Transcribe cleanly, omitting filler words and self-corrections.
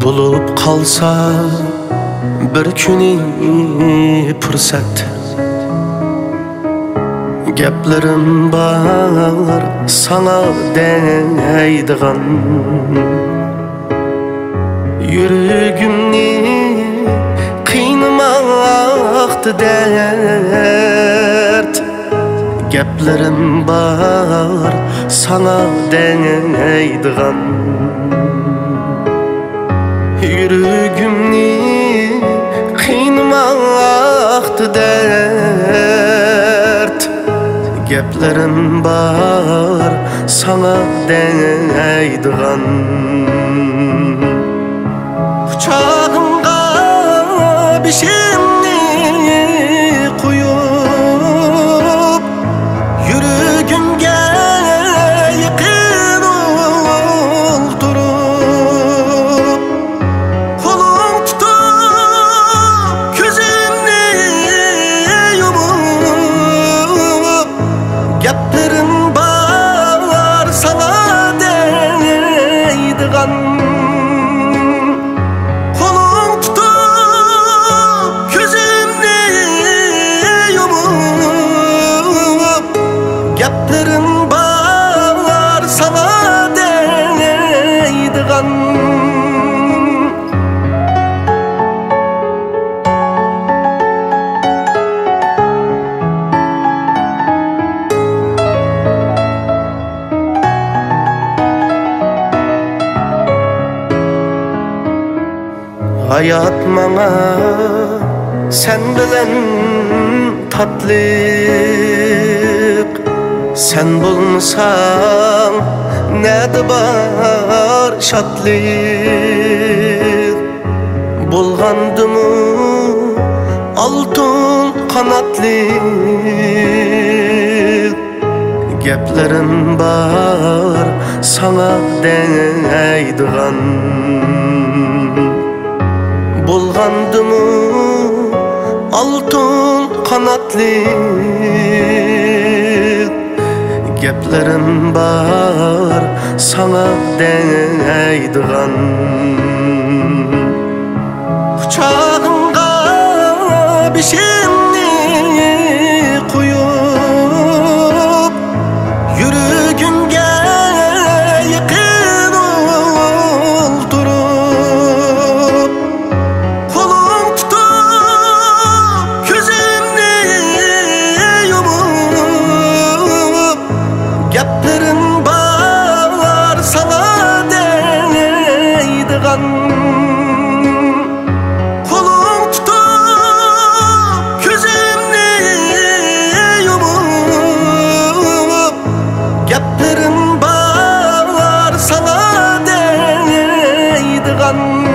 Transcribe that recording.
bulup kalsa bir küni fırsat, geplerim var sana deydigan. Yüreğimni kıymaktı dert, geplerim var sana deydigan. Yüreğimni kıymaktı dert, geplerim var sana deydigan. Kucağımda bir şeyimni koyup, yüreğimge yakın oldurup, kolum tutup gözümni yumup, geplerim var sana deydigan. Geplerim var sana deydigan. Hayat bana sen bilen tatlık, sen bulmasan nede var şatlık. Bulgandımı altın kanatlık, geplerim var sana deydigan. Bulgandımı altın kanatlık, geplerim var sana deydigan. Kucağımda bir şeyimni koyup, yüreğimge yakın oldurup, kolum tutup gözümni yumup, geplerim var sana deydigan. Kolum tutup gözümni yumup, geplerim var sana deydigan.